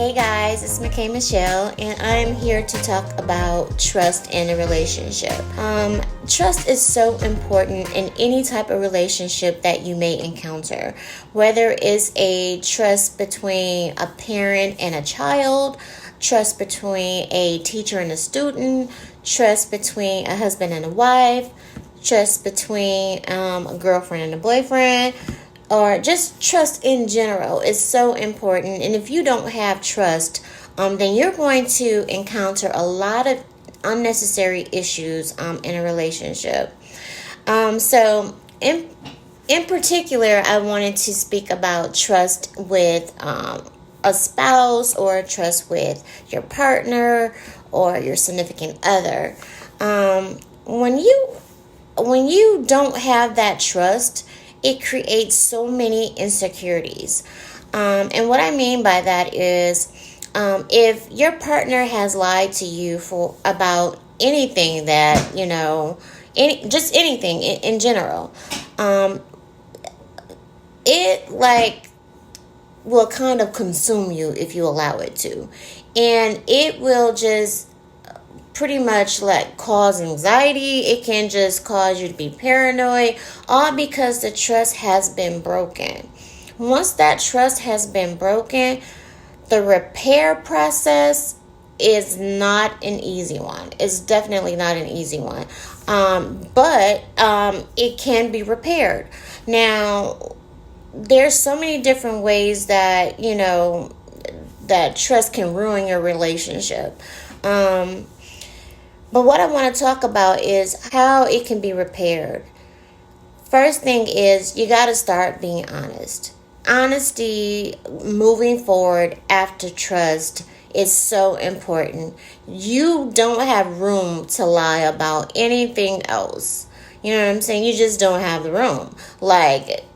Hey guys, it's McKay Michelle, and I'm here to talk about trust in a relationship. Trust is so important in any type of relationship that you may encounter, whether it's a trust between a parent and a child, trust between a teacher and a student, trust between a husband and a wife, trust between a girlfriend and a boyfriend, or just trust in general is so important. And if you don't have trust, then you're going to encounter a lot of unnecessary issues in a relationship. So in particular, I wanted to speak about trust with a spouse, or trust with your partner or your significant other. When you don't have that trust, it creates so many insecurities. And what I mean by that is, if your partner has lied to you about anything that, just anything in general, it will kind of consume you if you allow it to. And it will just pretty much cause anxiety. It can just cause you to be paranoid, all because the trust has been broken. Once that trust has been broken, the repair process is not an easy one. It's definitely not an easy one. But it can be repaired. Now, there's so many different ways that, that trust can ruin your relationship. But what I want to talk about is how it can be repaired. First thing is, you got to start being honest. Honesty moving forward after trust is so important. You don't have room to lie about anything else. You know what I'm saying? You just don't have the room.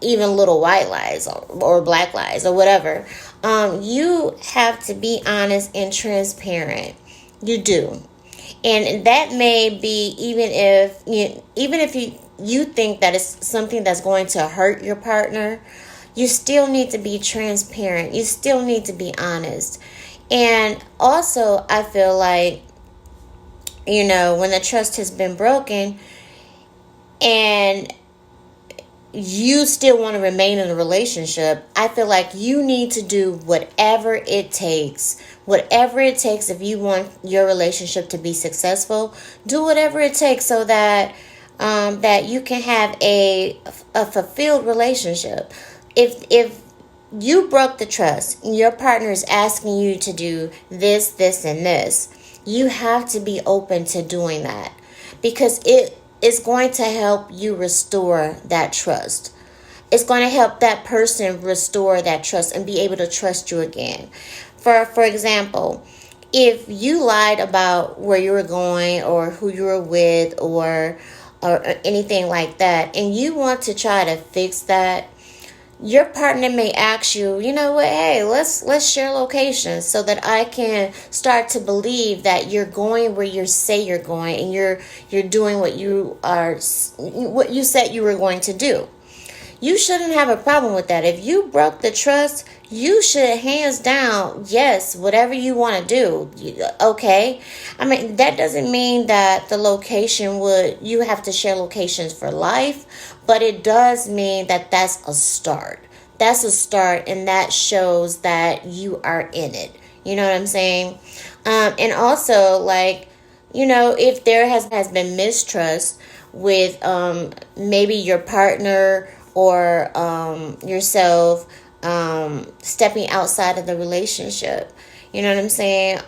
Even little white lies or black lies or whatever. You have to be honest and transparent. You do. And that may be even if you think that it's something that's going to hurt your partner, you still need to be transparent. You still need to be honest. And also, I feel like, when the trust has been broken and you still want to remain in a relationship, I feel like you need to do whatever it takes. Whatever it takes, if you want your relationship to be successful, do whatever it takes so that that you can have a fulfilled relationship. If you broke the trust and your partner is asking you to do this, and this, you have to be open to doing that, because it is going to help you restore that trust. It's going to help that person restore that trust and be able to trust you again. For example, if you lied about where you were going or who you were with or anything like that, and you want to try to fix that, your partner may ask you, you know what, hey, let's share locations so that I can start to believe that you're going where you say you're going, and you're doing what you said you were going to do. You shouldn't have a problem with that. If you broke the trust, you should, hands down, yes, whatever you want to do, okay? I mean, that doesn't mean that the location you have to share locations for life, but it does mean that that's a start. That's a start, and that shows that you are in it. You know what I'm saying? And also, if there has been mistrust with maybe your partner or yourself stepping outside of the relationship, you know what I'm saying?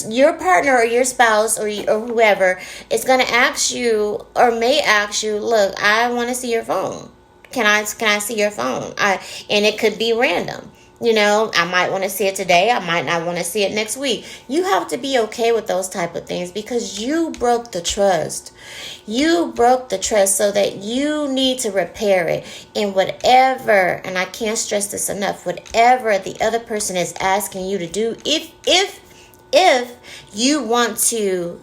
Your partner or your spouse or whoever is going to ask you or may ask you, look, I want to see your phone. Can I see your phone? And it could be random. I might want to see it today. I might not want to see it next week. You have to be okay with those type of things, because you broke the trust. You broke the trust, so that you need to repair it. And whatever, and I can't stress this enough, whatever the other person is asking you to do, if you want to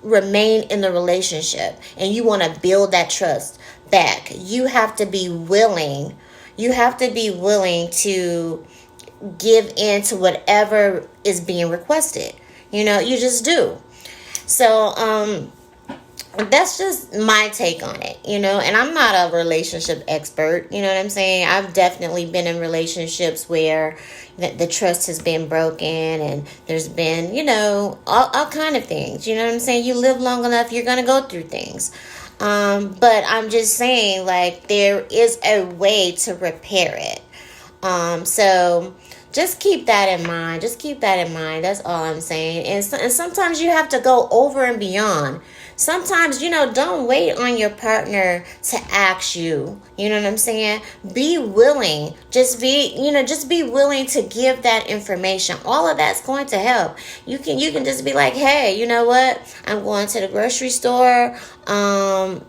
remain in the relationship and you want to build that trust back, you have to be willing You have to be willing to give in to whatever is being requested. You just do. So, that's just my take on it, and I'm not a relationship expert, you know what I'm saying? I've definitely been in relationships where the trust has been broken, and there's been, all kind of things, you know what I'm saying? You live long enough, you're gonna go through things. But I'm just saying, like, there is a way to repair it. So just keep that in mind. Just keep that in mind. That's all I'm saying. And sometimes you have to go over and beyond. Sometimes, don't wait on your partner to ask you. You know what I'm saying? Be willing. Just be willing to give that information. All of that's going to help. You can just be like, hey, you know what? I'm going to the grocery store. But I'm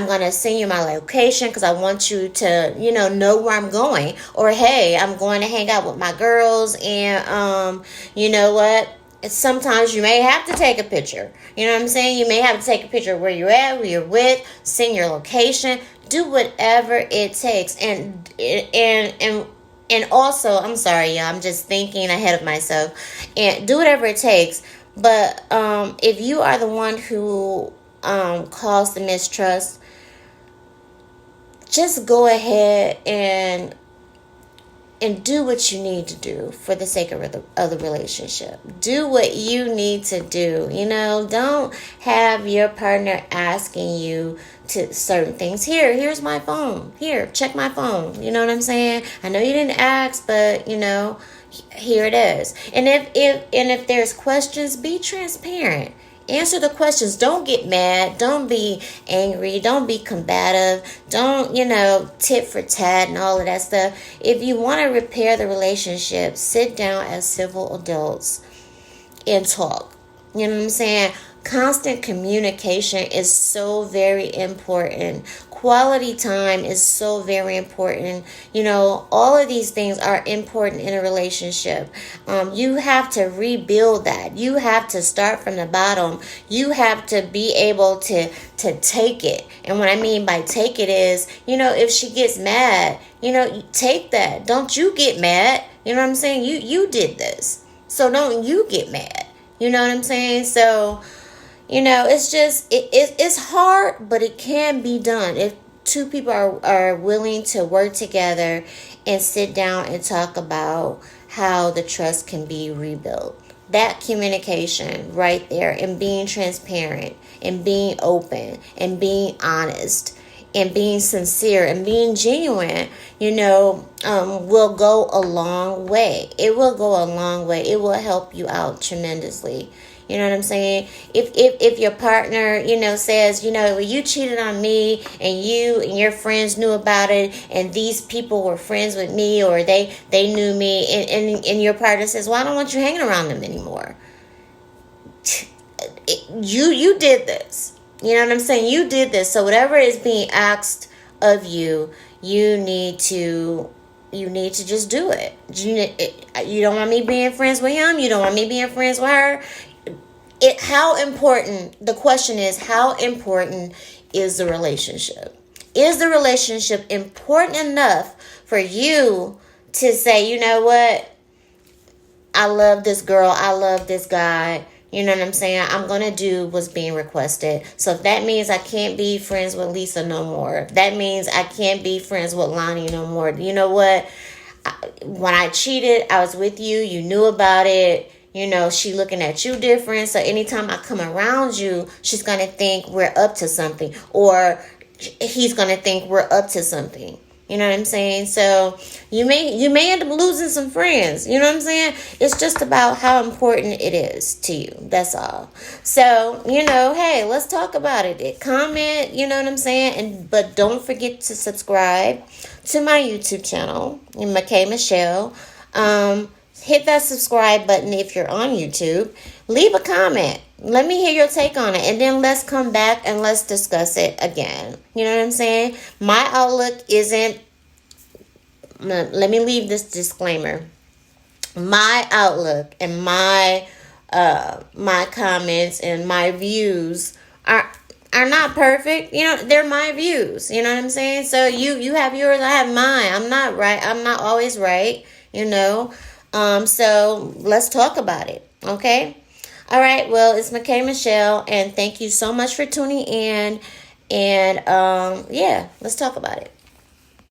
going to send you my location because I want you to, know where I'm going. Or, hey, I'm going to hang out with my girls, and, you know what? Sometimes you may have to take a picture. You know what I'm saying? You may have to take a picture of where you're at, who you're with, send your location, do whatever it takes. And also, I'm sorry, y'all, I'm just thinking ahead of myself. And do whatever it takes. But if you are the one who caused the mistrust, just go ahead and do what you need to do for the sake of the relationship. Do what you need to do. Don't have your partner asking you to certain things. Here's my phone. Here, check my phone. You know what I'm saying? I know you didn't ask, but here it is. And if there's questions, be transparent. Answer the questions. Don't get mad. Don't be angry. Don't be combative. Don't, tit for tat and all of that stuff. If you want to repair the relationship, sit down as civil adults and talk. You know what I'm saying? Constant communication is so very important. Quality time is so very important. All of these things are important in a relationship. You have to rebuild that. You have to start from the bottom. You have to be able to take it. And what I mean by take it is, if she gets mad, take that. Don't you get mad. You know what I'm saying? You did this. So don't you get mad. You know what I'm saying? So, it's just, it's hard, but it can be done. If two people are willing to work together and sit down and talk about how the trust can be rebuilt. That communication right there, and being transparent and being open and being honest and being sincere and being genuine, will go a long way. It will go a long way. It will help you out tremendously. You know what I'm saying? If your partner, says, well, you cheated on me, and you and your friends knew about it, and these people were friends with me, or they knew me, and your partner says, well, I don't want you hanging around them anymore. You did this. You know what I'm saying? You did this. So whatever is being asked of you, you need to just do it. You don't want me being friends with him. You don't want me being friends with her. The question is, how important is the relationship? Is the relationship important enough for you to say, you know what? I love this girl. I love this guy. You know what I'm saying? I'm going to do what's being requested. So if that means I can't be friends with Lisa no more, if that means I can't be friends with Lonnie no more, you know what? When I cheated, I was with you. You knew about it. She looking at you different. So anytime I come around you, she's going to think we're up to something. Or he's going to think we're up to something. You know what I'm saying? So you may end up losing some friends. You know what I'm saying? It's just about how important it is to you. That's all. So, hey, let's talk about it. Comment, you know what I'm saying? But don't forget to subscribe to my YouTube channel, McKay Michelle. Hit that subscribe button if you're on YouTube. Leave a comment. Let me hear your take on it. And then let's come back and let's discuss it again. You know what I'm saying? My outlook isn't... Let me leave this disclaimer. My outlook and my comments and my views are not perfect. They're my views. You know what I'm saying? So you have yours, I have mine. I'm not right. I'm not always right. So let's talk about it. Okay. All right. Well, it's McKay Michelle, and thank you so much for tuning in. And yeah, let's talk about it.